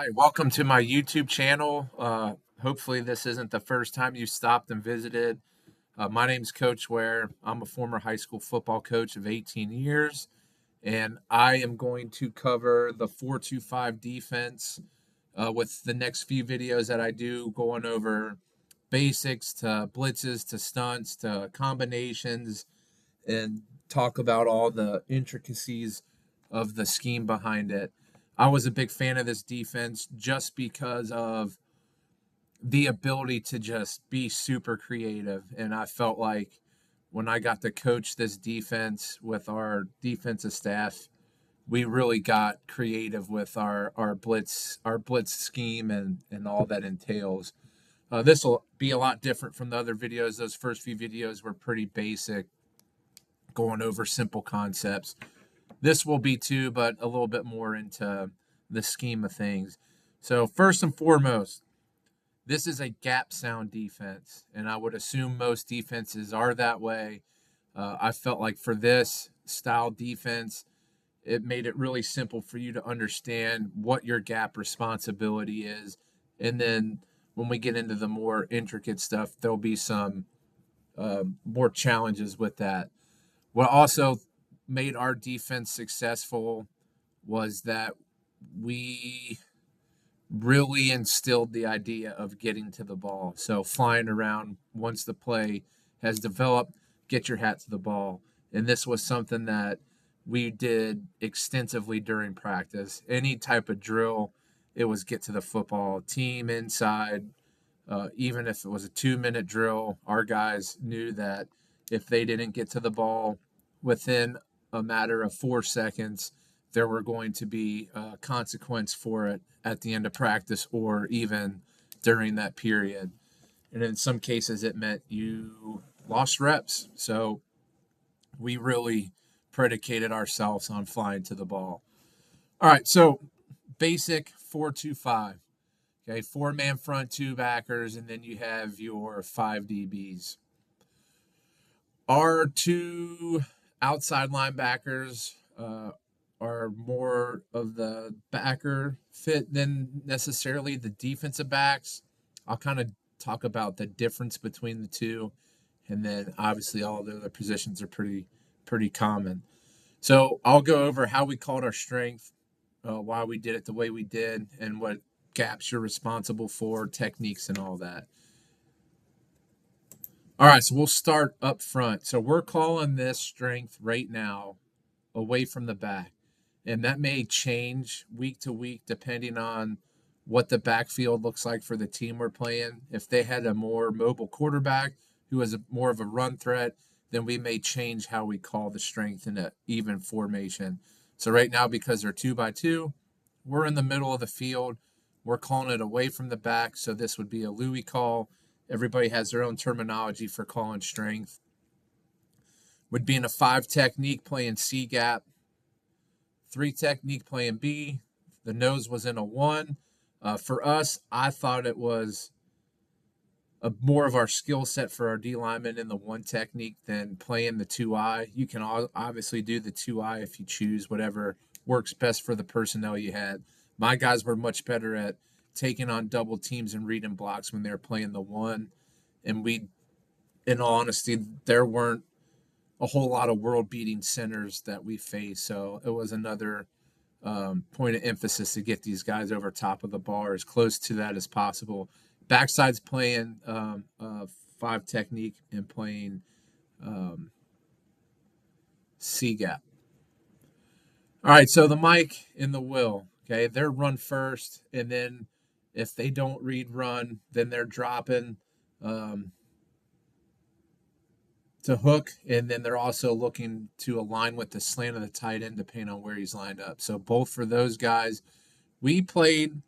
Hi, welcome to my YouTube channel. Hopefully, this isn't the first time you stopped and visited. My name's Coach Ware. I'm a former high school football coach of 18 years, and I am going to cover the 4-2-5 defense with the next few videos that I do, going over basics to blitzes to stunts to combinations and talk about all the intricacies of the scheme behind it. I was a big fan of this defense just because of the ability to just be super creative. And I felt like when I got to coach this defense with our defensive staff, we really got creative with our blitz scheme and all that entails. This will be a lot different from the other videos. Those first few videos were pretty basic, going over simple concepts. This will be too, but a little bit more into the scheme of things. So, first and foremost, this is a gap sound defense, and I would assume most defenses are that way. I felt like for this style defense, it made it really simple for you to understand what your gap responsibility is. And then when we get into the more intricate stuff, there'll be some more challenges with that. What also made our defense successful was that we really instilled the idea of getting to the ball. So flying around once the play has developed, get your hat to the ball. And this was something that we did extensively during practice. Any type of drill, it was get to the football, team inside. Even if it was a 2-minute drill, our guys knew that if they didn't get to the ball within a matter of 4 seconds, there were going to be a consequence for it at the end of practice or even during that period. And in some cases, it meant you lost reps. So we really predicated ourselves on flying to the ball. All right, so basic 4-2-5. Okay, four-man front, two backers, and then you have your five DBs. Our two outside linebackers are more of the backer fit than necessarily the defensive backs. I'll kind of talk about the difference between the two, and then obviously all the other positions are pretty common. So I'll go over how we called our strength, why we did it the way we did, and what gaps you're responsible for, techniques, and all that. All right, so we'll start up front. So we're calling this strength right now away from the back. And that may change week to week depending on what the backfield looks like for the team we're playing. If they had a more mobile quarterback who was more of a run threat, then we may change how we call the strength in an even formation. So right now, because they're 2-by-2, we're in the middle of the field. We're calling it away from the back. So this would be a Louis call. Everybody has their own terminology for calling strength. Would be in a 5 technique playing C gap, 3 technique playing B. The nose was in a 1. For us, I thought it was more of our skill set for our D lineman in the 1 technique than playing the 2I. You can obviously do the 2I if you choose whatever works best for the personnel you had. My guys were much better at taking on double teams and reading blocks when they were playing the 1. And in all honesty, there weren't a whole lot of world-beating centers that we faced. So it was another point of emphasis to get these guys over top of the bar as close to that as possible. Backside's playing 5 technique and playing C gap. All right, so the Mike and the Will, okay, they're run first, and then if they don't read run, then they're dropping to hook, and then they're also looking to align with the slant of the tight end depending on where he's lined up. So both for those guys, we played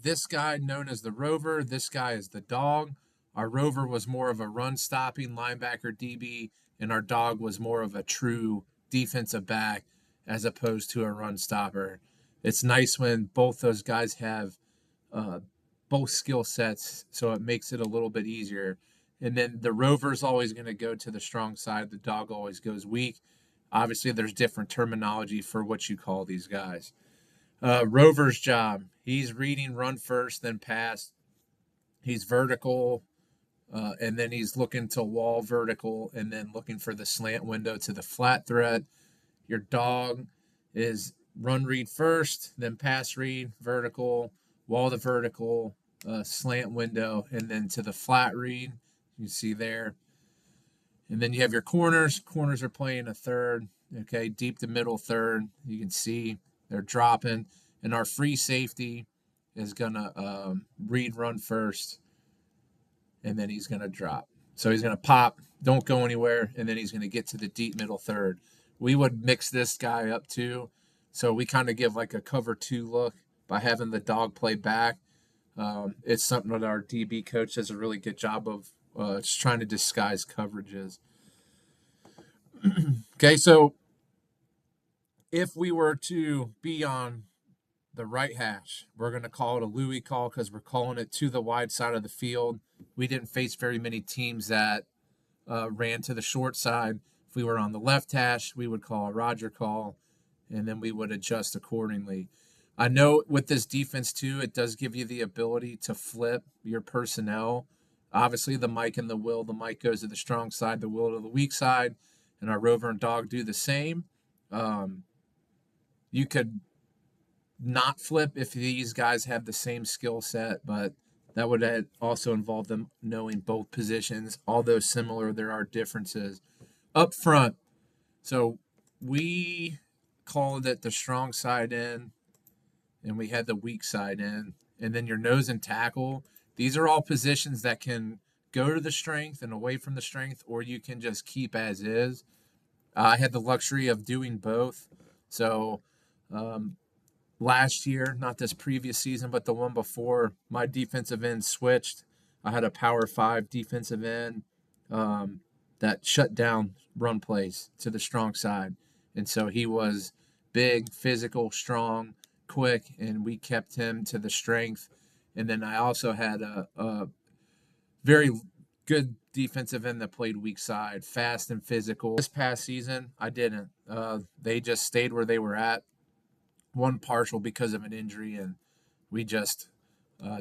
this guy known as the Rover. This guy is the Dog. Our Rover was more of a run-stopping linebacker DB, and our Dog was more of a true defensive back as opposed to a run stopper. It's nice when both those guys have both skill sets, so it makes it a little bit easier. And then the Rover's always going to go to the strong side. The Dog always goes weak. Obviously, there's different terminology for what you call these guys. Rover's job. He's reading run first, then pass. He's vertical, and then he's looking to wall vertical, and then looking for the slant window to the flat threat. Your dog is run read first, then pass read, vertical, wall to vertical, slant window, and then to the flat read. You see there. And then you have your corners. Corners are playing a third, okay, deep to middle third. You can see they're dropping. And our free safety is going to read run first, and then he's going to drop. So he's going to pop, don't go anywhere, and then he's going to get to the deep middle third. We would mix this guy up too. So we kind of give like a cover two look by having the dog play back. It's something that our DB coach does a really good job of just trying to disguise coverages. Okay, so if we were to be on the right hash, we're going to call it a Louis call because we're calling it to the wide side of the field. We didn't face very many teams that ran to the short side. If we were on the left hash, we would call a Roger call, and then we would adjust accordingly. I know with this defense too, it does give you the ability to flip your personnel. Obviously, the Mike and the Will. The Mike goes to the strong side, the Will to the weak side, and our Rover and Dog do the same. You could not flip if these guys have the same skill set, but that would also involve them knowing both positions. Although similar, there are differences. Up front, so we called it the strong side in, and we had the weak side in. And then your nose and tackle, these are all positions that can go to the strength and away from the strength, or you can just keep as is. I had the luxury of doing both. So last year, not this previous season, but the one before, my defensive end switched. I had a power five defensive end that shut down run plays to the strong side. And so he was big, physical, strong, quick, and we kept him to the strength. And then I also had a very good defensive end that played weak side, fast and physical. This past season, I didn't. They just stayed where they were at. One partial because of an injury, and we just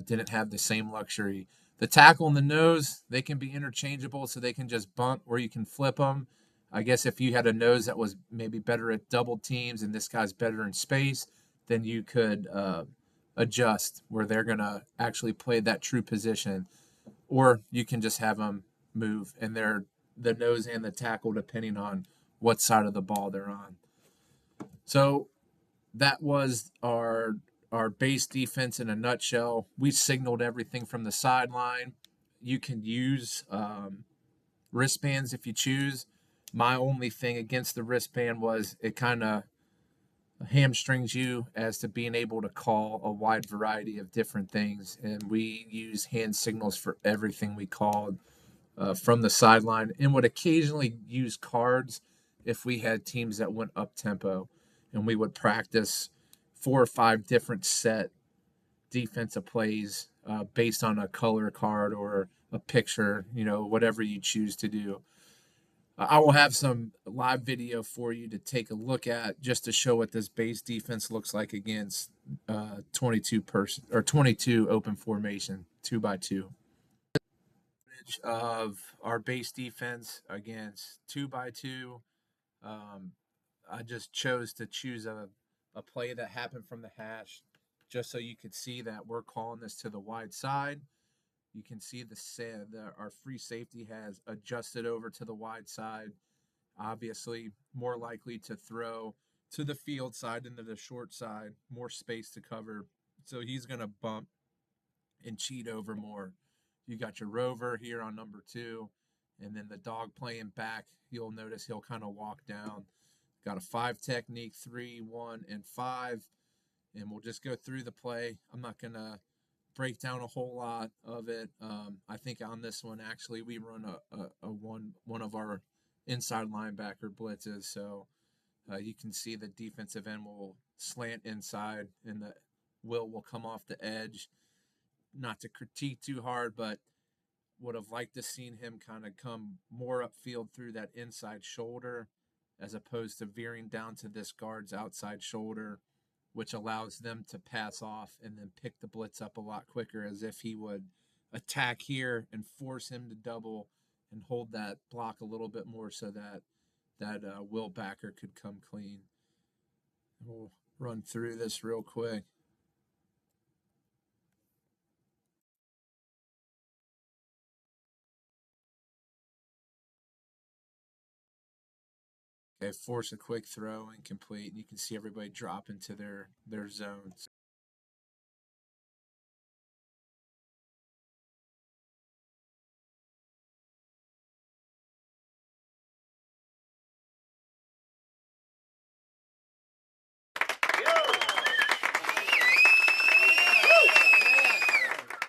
didn't have the same luxury. The tackle and the nose, they can be interchangeable, so they can just bunt or you can flip them. I guess if you had a nose that was maybe better at double teams and this guy's better in space, then you could adjust where they're going to actually play that true position. Or you can just have them move, and they're the nose and the tackle depending on what side of the ball they're on. So that was our base defense in a nutshell. We signaled everything from the sideline. You can use wristbands if you choose. My only thing against the wristband was it kind of hamstrings you as to being able to call a wide variety of different things. And we use hand signals for everything we called from the sideline, and would occasionally use cards if we had teams that went up tempo, and we would practice 4 or 5 different set defensive plays based on a color card or a picture, whatever you choose to do. I will have some live video for you to take a look at just to show what this base defense looks like against 22 person or 22 open formation 2x2. Of our base defense against 2x2. I just chose to choose a play that happened from the hash just so you could see that we're calling this to the wide side. You can see our free safety has adjusted over to the wide side. Obviously, more likely to throw to the field side than to the short side, more space to cover. So he's going to bump and cheat over more. You got your Rover here on number 2, and then the dog playing back. You'll notice he'll kind of walk down. Got a 5 technique, 3, 1, and 5. And we'll just go through the play. I'm not going to break down a whole lot of it. I think on this one, actually, we run one of our inside linebacker blitzes. So you can see the defensive end will slant inside, and the will come off the edge. Not to critique too hard, but would have liked to seen him kind of come more upfield through that inside shoulder as opposed to veering down to this guard's outside shoulder. which allows them to pass off and then pick the blitz up a lot quicker, as if he would attack here and force him to double and hold that block a little bit more so that Will Backer could come clean. We'll run through this real quick. Okay, force a quick throw, incomplete, and you can see everybody drop into their zones.